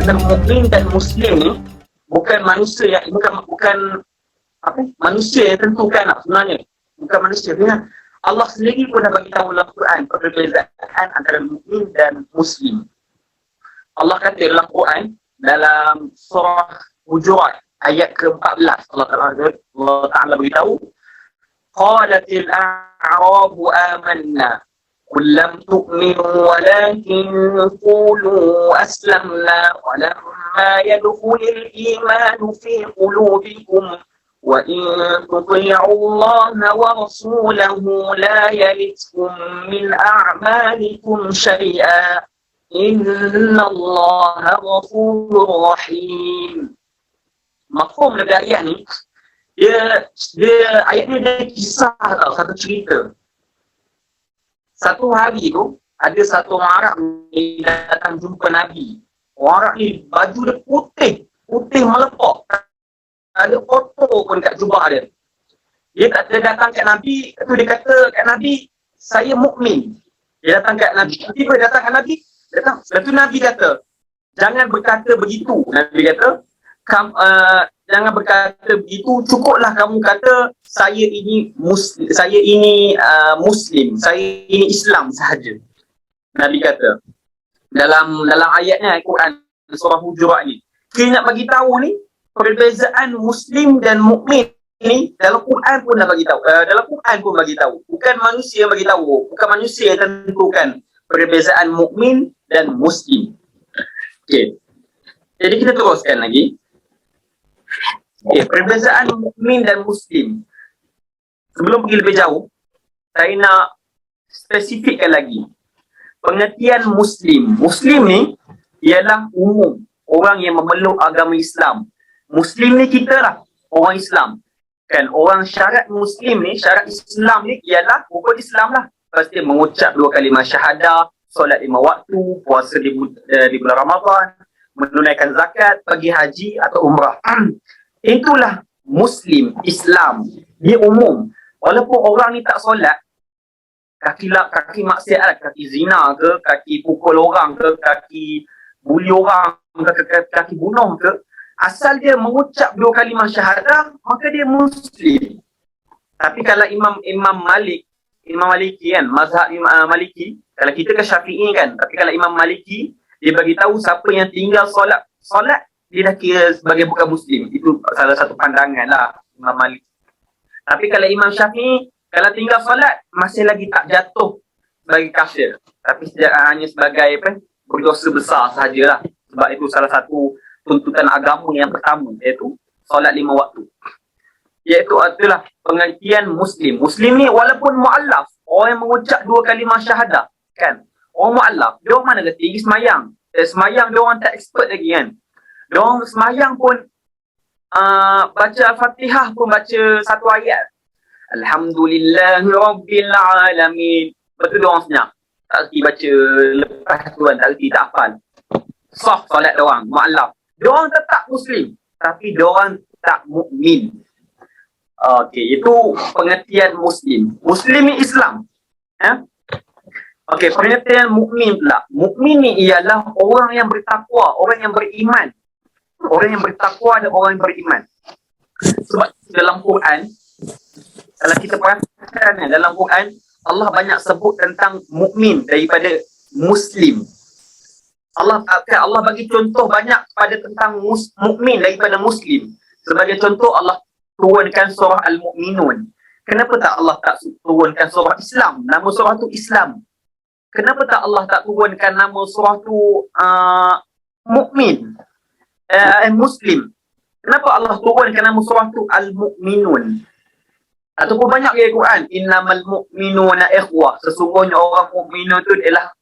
antara mukmin dan muslim ni bukan manusia yang bukan manusia yang tentukan sebenarnya, bukan manusia. Allah sendiri pun dah bagi tahu dalam Quran perbezaan antara mukmin dan muslim. Allah kata dalam Quran dalam surah Hujurat ayat ke-14, Allah Ta'ala beritahu, qalatil a'rabu amanna qul lam tu'minu walakin qulu aslamna walamma yadkhulil imanu fi qulubikum wa in tuti'u Allah wa rasulahu la yalitkum min a'malikum syai'a inna Allah ghafurur rahim. Mafhum dari ayat ni, ayat ni dia kisah tau, satu cerita. Satu hari tu ada satu orang Arab ni datang jumpa Nabi. Orang Arab ni baju dia putih melepok. Ada foto pun kat jubah dia. Dia datang kat Nabi, dia kata kat Nabi, saya mukmin. Dia datang kat Nabi. Tiba datang kat Nabi, lepas tu Nabi kata, jangan berkata begitu. Nabi kata, jangan berkata begitu, cukuplah kamu kata saya ini muslim, saya ini Islam sahaja. Nabi kata dalam ayatnya Al-Quran surah Hujurat ni. Kita nak bagi tahu ni perbezaan muslim dan mukmin ni dalam Quran pun dah bagi tahu. Dalam Quran pun bagi tahu. Bukan manusia bagi tahu, bukan manusia yang tentukan perbezaan mukmin dan muslim. Okey. Jadi kita teruskan lagi. Okay, perbezaan mukmin dan muslim. Sebelum pergi lebih jauh, saya nak spesifikkan lagi. Pengertian muslim. Muslim ni ialah umum orang yang memeluk agama Islam. Muslim ni kita lah, orang Islam. Kan, orang syarat muslim ni, syarat Islam ni ialah rukun Islam lah. Pasti mengucap 2 kalimah syahadah, solat 5 waktu, puasa di bulan Ramadan, menunaikan zakat, pergi haji atau umrah. Itulah Muslim, Islam. Dia umum. Walaupun orang ni tak solat, kaki maksiat, kaki zina ke, kaki pukul orang ke, kaki buli orang ke, kaki bunuh ke, asal dia mengucap 2 kalimah syahadah, maka dia Muslim. Tapi kalau Imam Maliki kan, mazhab Maliki, kalau kita ke Syafi'i kan, tapi kalau Imam Maliki, dia bagi tahu siapa yang tinggal solat dia dah kira sebagai bukan Muslim. Itu salah satu pandangan lah Imam Malik. Tapi kalau Imam Syafi'i, kalau tinggal solat masih lagi tak jatuh sebagai kafir, tapi hanya sebagai berdosa besar sahajalah. Sebab itu salah satu tuntutan agama yang pertama, iaitu solat 5 waktu. Iaitu itulah pengertian Muslim. Muslim ni walaupun mu'allaf, orang yang mengucap 2 kalimah syahadah kan, orang mu'allaf, dia orang mana kata pergi semayang. Semayang dia orang tak expert lagi kan. Dia orang semayang pun baca Al-Fatihah pun baca satu ayat. Alhamdulillahirrabbilalamin. Lepas tu dia orang senyap. Tak erti baca lepas tu kan, tak erti, tak hafal. Soft solat dia orang, mu'allaf. Dia orang tetap Muslim, tapi dia orang tak mukmin. Okey, itu pengertian Muslim. Muslim ni Islam. Okey, pengertian mukmin pula. Mukmin ni ialah orang yang bertakwa, orang yang beriman. Orang yang bertakwa dan orang yang beriman. Sebab dalam Quran, kalau kita perhatikan dalam Quran, Allah banyak sebut tentang mukmin daripada Muslim. Allah bagi contoh banyak pada tentang mukmin daripada Muslim. Sebagai contoh, Allah turunkan surah Al-Mu'minun. Kenapa tak Allah tak turunkan surah Islam? Nama surah tu Islam. Kenapa tak Allah tak turunkan nama surah tu Mukmin? Muslim. Kenapa Allah turunkan nama surah tu Al-Mu'minun? Ataupun banyak dari Quran, innamal mu'minuna ikhwah. Sesungguhnya orang mukminun tu ialah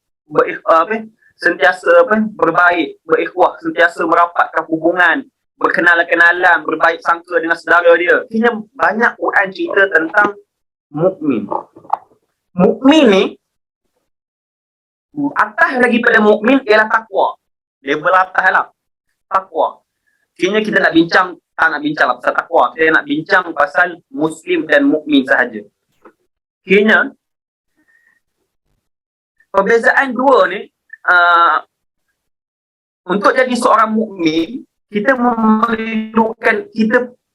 sentiasa berbaik, berikhwah, sentiasa merapatkan hubungan, berkenalan-kenalan, berbaik sangka dengan saudara dia. Kini banyak Quran cerita tentang mukmin. Mukmin ni atas lagi pada mukmin ialah takwa. Level atas lah, takwa. Kini kita nak bincang, tak nak bincang lah pasal takwa. Kita nak bincang pasal Muslim dan mukmin sahaja. Kini perbezaan dua ni, untuk jadi seorang mukmin, kita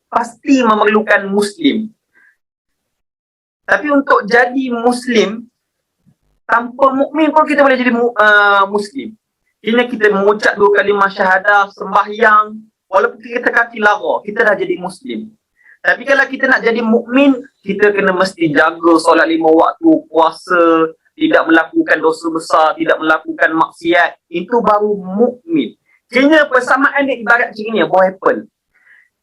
pasti memerlukan Muslim. Tapi untuk jadi Muslim, tanpa mukmin pun kita boleh jadi Muslim. Kena kita mengucap 2 kalimah syahadah, sembahyang, walaupun kita kaki lara, kita dah jadi Muslim. Tapi kalau kita nak jadi mukmin, kita kena mesti jaga solat 5 waktu, puasa, tidak melakukan dosa besar, tidak melakukan maksiat. Itu baru mukmin. Kena persamaan dia ibarat macam ni, buah apple.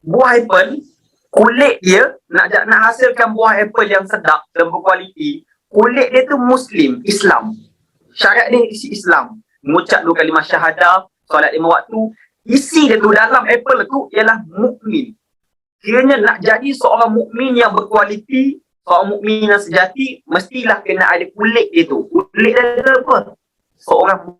Buah apple, kulit dia nak hasilkan buah apple yang sedap dan berkualiti, kulit dia tu Muslim, Islam. Syarat dia isi Islam. Mengucap 2 kalimah syahadah, solat 5 waktu, isi dia tu dalam apple tu ialah mukmin. Kiranya nak jadi seorang mukmin yang berkualiti, seorang mukmin yang sejati, mestilah kena ada kulit dia tu. Kulit dia tu apa? Seorang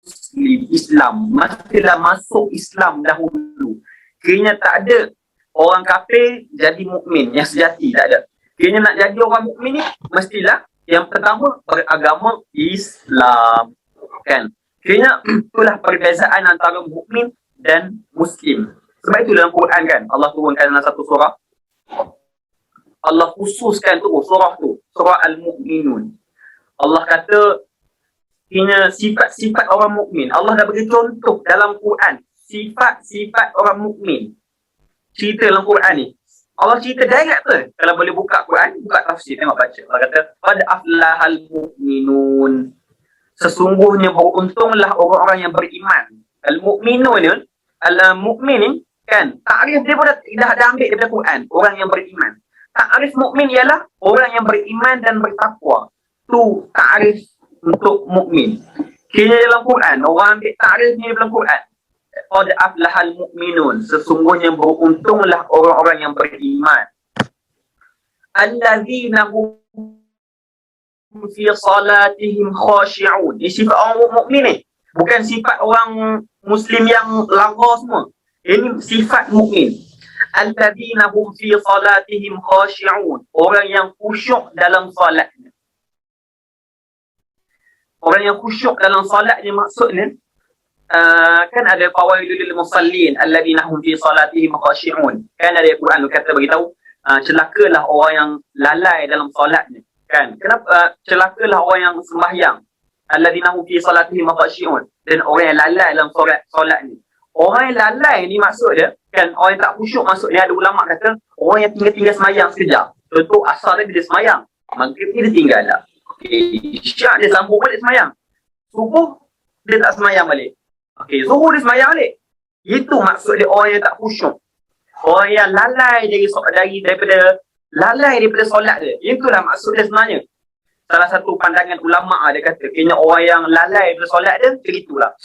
Muslim, Islam. Mestilah masuk Islam dahulu. Kiranya tak ada orang kafir jadi mukmin yang sejati, tak ada. Kiranya nak jadi orang mukmin ni, mestilah yang pertama beragama Islam, kan? Kiranya itulah perbezaan antara mukmin dan Muslim. Sebab itu dalam Quran kan, Allah turunkan dalam satu surah, Allah khususkan tu surah tu, surah Al-Mu'minun. Allah kata kena sifat-sifat orang mukmin. Allah dah bagi contoh dalam Quran sifat-sifat orang mukmin. Cerita dalam Quran ni, Allah cerita direct tu. Kalau boleh buka Quran, buka tafsir, tengok baca. Allah kata, qad aflahal mu'minun. Sesungguhnya beruntunglah orang-orang yang beriman. Al-mu'minun, al-mu'min ni kan, takrif dia pun dah ambil daripada Quran, orang yang beriman. Takrif mukmin ialah orang yang beriman dan bertakwa. Tu takrif untuk mukmin. Kira dalam Quran, orang ambil takrif ni dalam Quran. Qad aflahal mu'minun, sesungguhnya beruntunglah orang-orang yang beriman. Allazina hum fi salatihim khashi'un. Ini sifat orang mukmin ni. Bukan sifat orang Muslim yang lara semua. Ini sifat mukmin. Allazina hum fi salatihim khashi'un. Orang yang khusyuk dalam solatnya. Orang yang khusyuk dalam solatnya maksudnya, kan ada fawailul lil musallin alladzina hum fi salatihim khashi'un. Kan ada Quran kata beritahu, celakalah orang yang lalai dalam solatnya. Kan? Kenapa celakalah orang yang sembahyang, alladzina hum fi salatihim khashi'un, dan orang yang lalai dalam solat ni. Orang yang lalai ni maksud dia kan, orang yang tak khusyuk maksudnya, ada ulama kata orang yang tinggal sembahyang sekejap. Contoh asal dia bila sembahyang, maghrib ni dia tinggal dah. Okey, isyak dia sambung balik sembahyang. Subuh dia tak sembahyang balik. Okey, zuhur dia sembahyang balik. Itu maksud dia orang yang tak khusyuk. Orang yang lalai daripada solat dia. Itulah maksud dia sebenarnya. Salah satu pandangan ulama dia kata, kayaknya orang yang lalai daripada solat dia, macam itulah.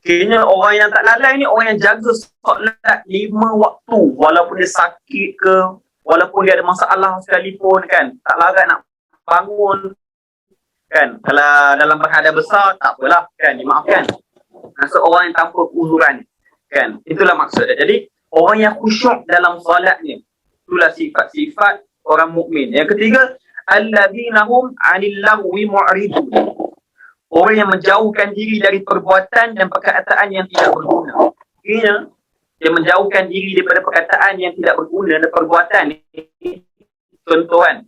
Kayaknya orang yang tak lalai ni, orang yang jaga solat 5 waktu. Walaupun dia sakit ke, walaupun dia ada masalah sekalipun kan, tak larat nak bangun. Kan, kalau dalam keadaan besar, tak apalah kan, dimaafkan. Maksud orang yang tanpa keuzuran kan, itulah maksud dia. Jadi orang yang khusyuk dalam solatnya, itulah sifat-sifat orang mukmin. Yang ketiga, alladzina hum 'anil lagwi mu'ridun. Orang yang menjauhkan diri dari perbuatan dan perkataan yang tidak berguna. Kira dia menjauhkan diri daripada perkataan yang tidak berguna dan perbuatan ni. Contoh kan,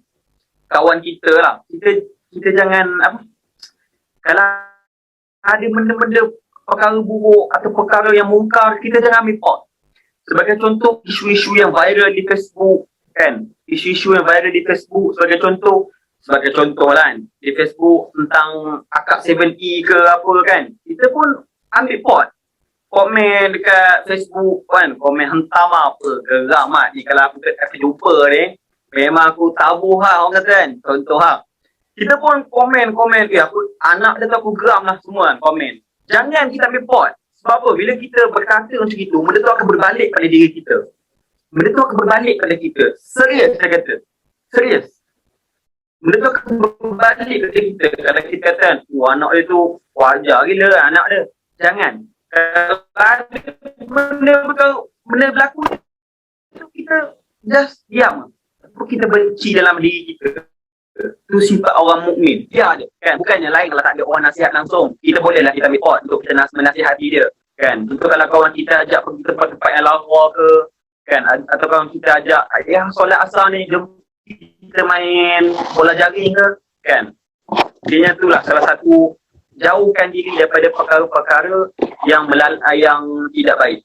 kawan kita lah, kita jangan apa, kalau ada benda-benda perkara buruk atau perkara yang mungkar, kita jangan ambil pot. Sebagai contoh, isu-isu yang viral di Facebook kan, isu-isu yang viral di Facebook sebagai contoh lah kan, di Facebook tentang akak 7E ke apa kan, kita pun ambil pot, komen dekat Facebook kan, komen hentam apa, geram lah ni. Kalau aku jumpa ni, memang aku tabuh lah orang kata kan, contoh lah. Kita pun komen, anak dia tu aku geram lah semua kan, komen. Jangan kita ambil pot. Sebab apa? Bila kita berkata macam itu, benda tu akan berbalik pada diri kita. Benda tu akan berbalik pada kita. Serius saya kata. Serius. Benda tu akan berbalik pada kita. Kalau kita kata, anak dia tu wajar gila lah anak dia. Jangan. Kalau ada benda berlaku, kita just diam. Kita benci dalam diri kita. Itu sifat orang mukmin. Dia ada. Kan? Bukannya lain kalau tak ada orang nasihat langsung. Kita bolehlah kita ambil thought untuk kita menasihati dia. Kan? Contoh kalau kawan kita ajak pergi tempat-tempat yang lara ke, kan? Atau kawan kita ajak, yang solat asar ni, jom kita main bola jaring ke, kan? Dia itulah salah satu, jauhkan diri daripada perkara-perkara yang tidak baik.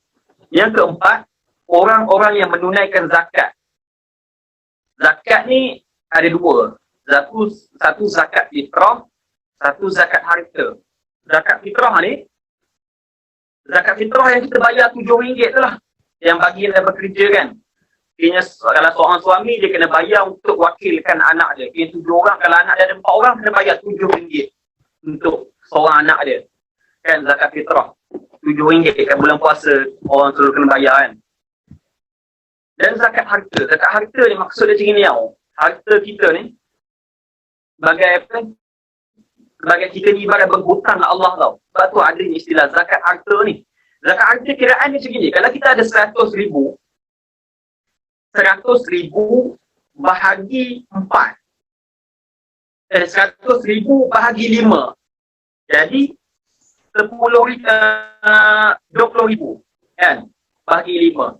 Yang keempat, orang-orang yang menunaikan zakat. Zakat ni ada dua. Satu zakat fitrah, satu zakat harta. Zakat fitrah ni, zakat fitrah yang kita bayar RM7 tu lah. Yang bagi yang bekerja kan. Kena, kalau seorang suami, dia kena bayar untuk wakilkan anak dia. Kena 7 orang, kalau anak dia ada 4 orang, kena bayar RM7 untuk seorang anak dia. Kan, zakat fitrah. RM7 kan bulan puasa, orang selalu kena bayar kan. Dan zakat harta. Zakat harta ni maksud dia macam ni tau. Harta kita ni, sebagai apa? Sebagai kita ni ibarat berhutang dengan Allah tau. Sebab tu ada istilah zakat harta ni. Zakat harta kiraan dia macam ni. Kalau kita ada 100,000, 100,000 bahagi 4. 100,000 bahagi 5. Jadi 20,000 kan? Bahagi 5.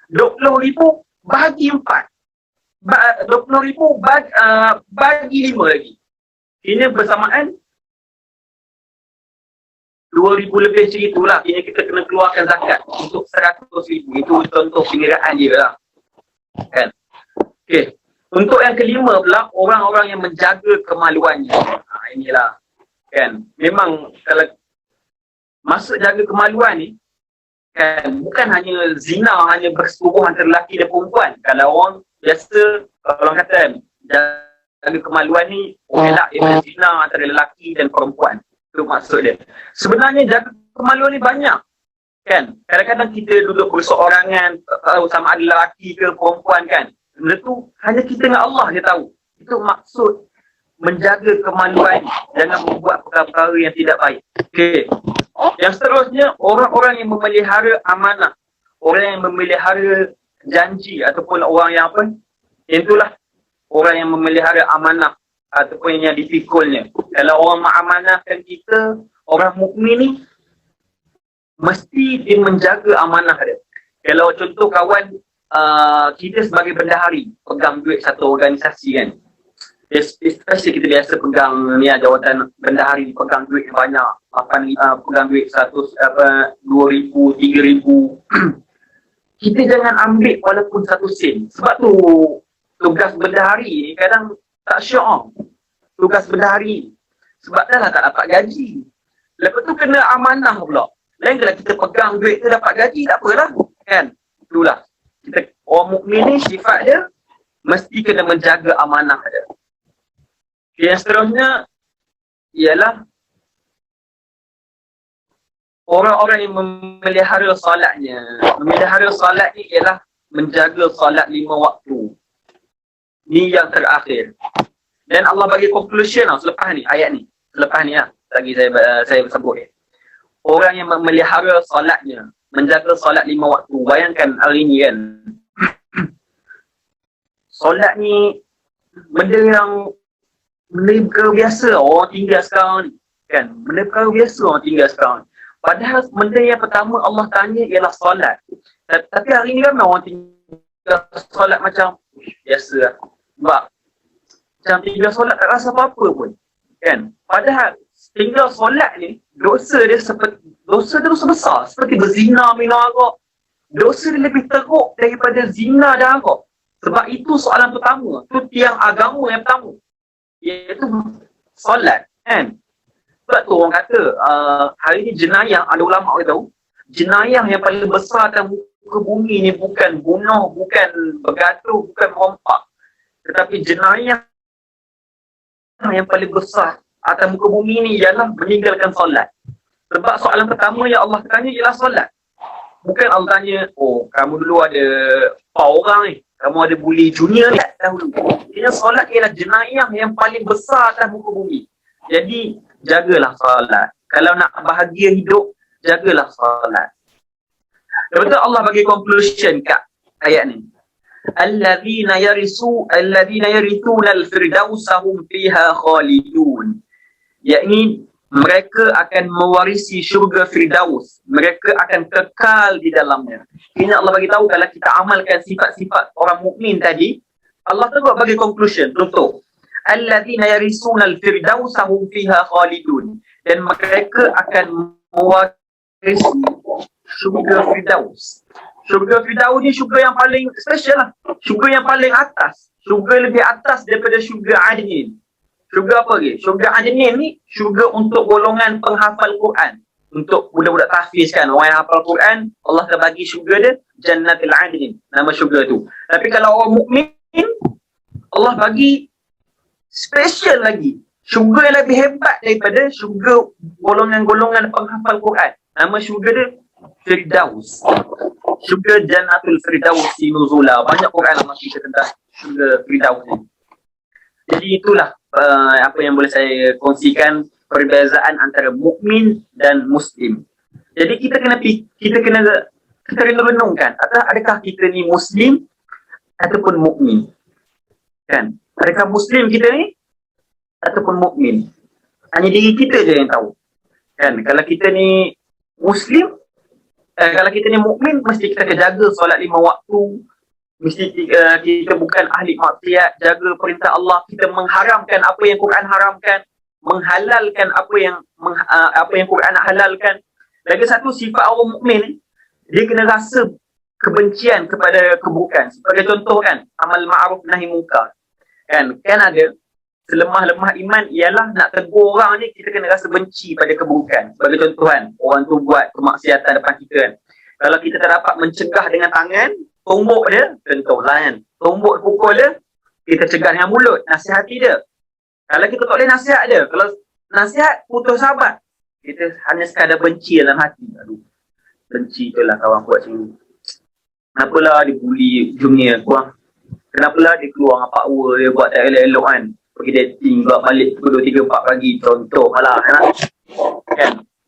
20,000 bahagi 4. 20,000 bagi 5 lagi. Ini bersamaan 2,000 lebih macam itulah. Ini kita kena keluarkan zakat untuk 100,000. Itu contoh pengiraan dia lah. Kan? Okey. Untuk yang kelima pula, orang-orang yang menjaga kemaluannya. Inilah. Kan? Memang kalau maksud jaga kemaluan ni, kan, bukan hanya zina, hanya bersetubuh antara lelaki dan perempuan. Kalau orang biasa, kalau orang kata jaga kemaluan ni, elak dia zina antara lelaki dan perempuan. Itu maksud dia. Sebenarnya jaga kemaluan ni banyak. Kan? Kadang-kadang kita duduk berseorangan, tak tahu sama ada lelaki ke perempuan kan. Benda tu hanya kita dengan Allah dia tahu. Itu maksud menjaga kemaluan, jangan membuat perkara-perkara yang tidak baik. Okey. Yang seterusnya, orang-orang yang memelihara amanah. Orang yang memelihara janji ataupun orang yang apa? Itulah orang yang memelihara amanah ataupun yang dipikulnya. Kalau orang mengamanahkan kita, orang mukmin ni mesti dia menjaga amanah dia. Kalau contoh kawan kita sebagai bendahari pegang duit satu organisasi kan. Especially kita biasa pegang ni jawatan bendahari, pegang duit yang banyak, pegang duit 2,000, 3,000. Kita jangan ambil walaupun 1 sen. Sebab tu tugas bendahari ni kadang tak syok. Tugas bendahari sebab dah lah tak dapat gaji. Lepas tu kena amanah pula. Lain kalau kita pegang duit tu dapat gaji, tak apalah. Kan? Itulah. Kita, orang mukmin ni sifat dia mesti kena menjaga amanah dia. Yang seterusnya ialah orang-orang yang memelihara solatnya. Memelihara solat ni ialah menjaga solat 5 waktu. Ni yang terakhir. Dan Allah bagi conclusion selepas ni, ayat ni. Selepas ni lah, lagi saya sebut. Orang yang memelihara solatnya, menjaga solat 5 waktu. Bayangkan hari ni kan. Solat ni benda yang perkara biasa orang tinggal sekarang ni. Kan? Benda perkara biasa orang tinggal sekarang. Padahal benda yang pertama Allah tanya ialah solat. Tapi hari ni kan orang tinggal solat macam biasa lah. Sebab macam tinggal solat tak rasa apa-apa pun. Kan? Padahal tinggal solat ni, dosa dia besar. Seperti berzina, minum arak. Dosa dia lebih teruk daripada zina dan arak. Sebab itu soalan pertama. Itu tiang agama yang pertama. Iaitu solat. Kan? Sebab tu orang kata, hari ni jenayah, ada ulama' orang tahu, jenayah yang paling besar dalam muka bumi ni bukan bunuh, bukan bergaduh, bukan merompak. Tetapi jenayah yang paling besar atas muka bumi ni ialah meninggalkan solat. Sebab soalan pertama yang Allah tanya ialah solat. Bukan Allah tanya, oh kamu dulu ada 4 orang ni, kamu ada bully junior ni dahulu. Ia solat ialah jenayah yang paling besar atas muka bumi. Jadi jagalah solat. Kalau nak bahagia hidup, jagalah solat. Lepas tu Allah bagi conclusion kat ayat ni. Alladzina yarithuna al-firdausa hum fiha khalidun. Yakni mereka akan mewarisi syurga Firdaus. Mereka akan kekal di dalamnya. Ini Allah bagi tahu kalau kita amalkan sifat-sifat orang mukmin tadi, Allah tu bagi conclusion. Contoh, alladzina yarisuna al-firdausa hum fiha khalidun. Dan mereka akan mewarisi syurga Firdaus. Syurga Firdaus ni syurga yang paling special lah. Syurga yang paling atas. Syurga lebih atas daripada syurga Adnin. Syurga apa lagi? Syurga Adnin ni syurga untuk golongan penghafal Quran. Untuk budak-budak tahfiz kan, orang yang hafal Quran, Allah akan bagi syurga dia Jannatul Adnin, nama syurga tu. Tapi kalau orang mukmin, Allah bagi special lagi. Syurga yang lebih hebat daripada syurga golongan-golongan penghafal Quran. Nama syurga dia Firdaus. Syurga Jannatul Firdausi nuzula. Banyak Quran lah cerita tentang syurga Firdaus ni. Jadi itulah apa yang boleh saya kongsikan, perbezaan antara mukmin dan muslim. Jadi kita kena renungkan, adakah kita ni muslim ataupun mukmin? Kan? Adakah muslim kita ni ataupun mukmin? Hanya diri kita je yang tahu. Kan? Kalau kita ni muslim, kalau kita ni mukmin, mesti kita jaga solat 5 waktu. Mesti kita bukan ahli maksiat, jaga perintah Allah, kita mengharamkan apa yang Quran haramkan, menghalalkan apa yang Quran halalkan. Lagi satu sifat orang mukmin ni, dia kena rasa kebencian kepada keburukan. Sebagai contoh kan, amal ma'ruf nahi munkar. Kan ada selemah-lemah iman ialah nak tegur orang ni, kita kena rasa benci pada keburukan. Sebagai contoh kan, orang tu buat kemaksiatan depan kita kan. Kalau kita tak dapat mencegah dengan tangan, tombok dia, contohlah kan, tombok pukul dia, kita cegah dengan mulut, nasihati dia. Kalau kita tak boleh nasihat dia, kalau nasihat putus sahabat, kita hanya sekadar benci dalam hati. Aduh, benci tu lah kawan buat macam ni. Kenapalah dia bully junior korang? Kenapalah dia keluar dengan power dia buat tak elok-elok kan? Pergi dating, buat balik pukul 2, 3, 4 pagi, contoh malah kan?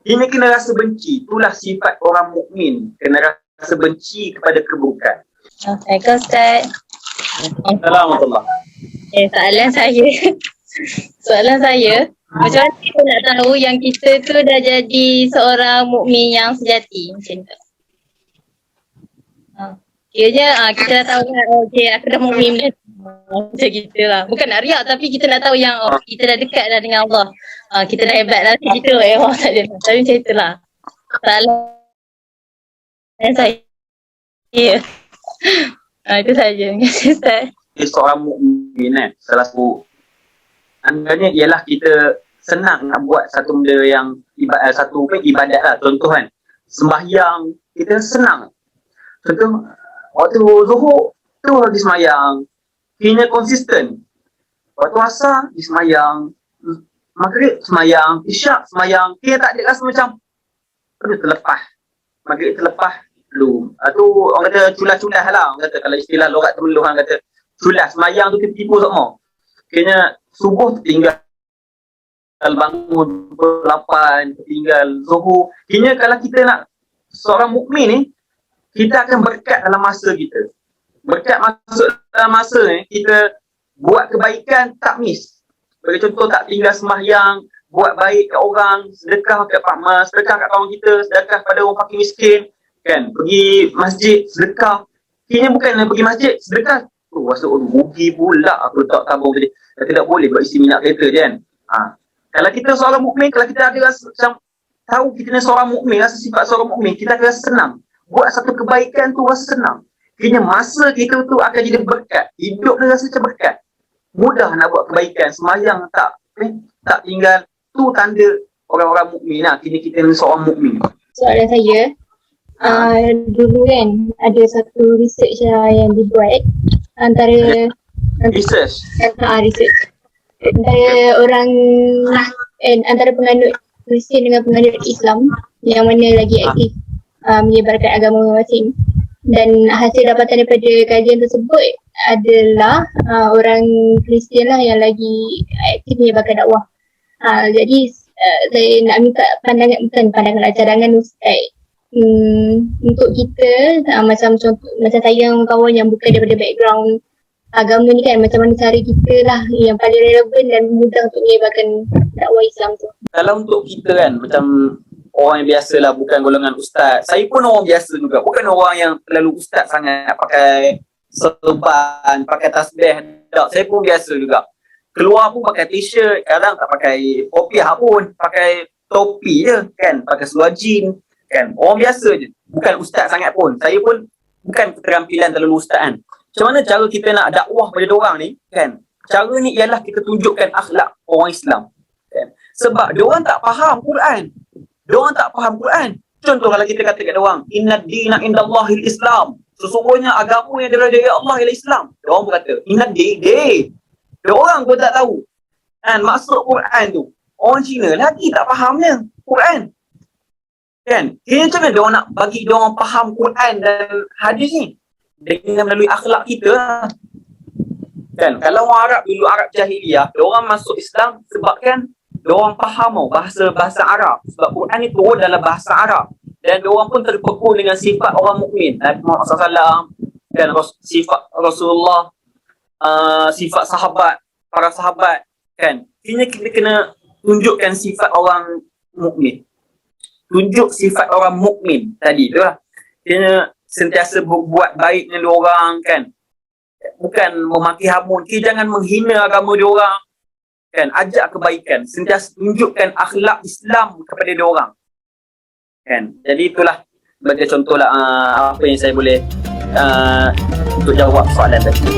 Ini kena rasa benci. Itulah sifat orang mukmin, kena rasa benci kepada keburukan. Assalamualaikum Ustaz. Assalamualaikum. Soalan saya, macam mana kita nak tahu yang kita tu dah jadi seorang mukmin yang sejati macam tu? Kiranya kita dah tahu kan, okey aku dah mukmin macam gitulah. Bukan nak riak tapi kita nak tahu yang kita dah dekat dah dengan Allah. Kita dah hebat lah kita tak ada. Tapi macam itulah. Soalan saya. Itu saja. Terima kasih Ustaz. Seorang mukmin salah satu anggapnya ialah kita senang nak buat satu benda yang ibadat lah. Contoh kan, sembahyang kita senang. Contoh waktu Zuhur tu habis sembahyang, kena konsisten. Waktu asar di sembahyang, Maghrib sembahyang, Isyak sembahyang, kena tak ada rasa macam aduh terlepas. Maghrib terlepas belum. Tu orang kata culas-culas lah. Orang kata kalau istilah lorat temeluh orang kata culas. Semayang tu kita tipu semua. Kena subuh tertinggal, bangun pukul 8, tertinggal Zuhur. Kena kalau kita nak seorang mukmin ni, kita akan berkat dalam masa kita. Berkat masuk dalam masa ni, kita buat kebaikan tak miss. Sebagai contoh, tak tinggal sembahyang, buat baik kat orang, sedekah kat sedekah kat kawan kita, sedekah pada orang fakir miskin. Kan, pergi masjid, sedekah. Kini bukan pergi masjid, sedekah. Masuk rugi pula aku tak tabung tadi. Tidak boleh buat isi minyak kereta je kan. Kalau kita seorang mukmin, kalau kita ada rasa macam tahu kita ni seorang mukmin, rasa sifat seorang mukmin, kita akan rasa senang. Buat satu kebaikan tu rasa senang. Kini masa kita tu akan jadi berkat. Hidup dia rasa macam berkat. Mudah nak buat kebaikan. Semayang tak tinggal. Tu tanda orang-orang mukmin lah. Kini kita ni seorang mukmin. Soalan saya, dulu kan ada satu research yang dibuat antara research antara orang antara penganut Kristian dengan penganut Islam yang mana lagi aktif menyebarkan agama masing. Dan hasil dapatan daripada kajian tersebut adalah orang Kristian lah yang lagi aktif menyebarkan dakwah. Jadi saya nak minta pandangan, bukan pandangan, cadangan Ustaz untuk kita macam contoh macam saya kawan yang bukan daripada background agama ni kan, macam mana cara kita lah yang paling relevan dan mudah untuk menyebarkan dakwah Islam tu. Kalau untuk kita kan, macam orang yang biasa lah, bukan golongan ustaz. Saya pun orang biasa juga, bukan orang yang terlalu ustaz sangat, pakai serban, pakai tasbih. Tak, saya pun biasa juga. Keluar pun pakai t-shirt, kadang tak pakai kopiah pun, pakai topi je kan, pakai seluar jean kan. Orang biasa je, bukan ustaz sangat pun. Saya pun bukan keterampilan terlalu ustaz kan. Macam mana cara kita nak dakwah pada diorang ni kan? Cara ni ialah kita tunjukkan akhlak orang Islam kan? Sebab diorang tak faham Quran. Diorang tak faham Quran. Contoh kalau kita kata kat diorang, inna dina indallahil Islam. Sesungguhnya agama yang dirajai Allah ialah Islam. Diorang pun kata, inna di. Diorang pun tak tahu kan maksud Quran tu. Orang Cina lagi tak fahamnya Quran. Kan? Kira macam mana diorang nak bagi diorang faham Quran dan hadis ni? Dengan melalui akhlak kita kan. Kalau orang Arab dulu, Arab jahiliyah, diorang masuk Islam sebabkan diorang faham bahasa Arab. Sebab Quran ni turun dalam bahasa Arab. Dan diorang pun terpekul dengan sifat orang mukmin. Nabi Muhammad SAW dan sifat Rasulullah, sifat sahabat, para sahabat kan. Kita kena tunjukkan sifat orang mukmin. Tunjuk sifat orang mukmin tadi tu lah. Kena sentiasa berbuat baik dengan diorang kan. Bukan memaki hamun. Kita jangan menghina agama diorang kan. Ajak kebaikan. Sentiasa tunjukkan akhlak Islam kepada diorang kan. Jadi itulah sebagai contoh lah apa yang saya boleh untuk jawab soalan tadi.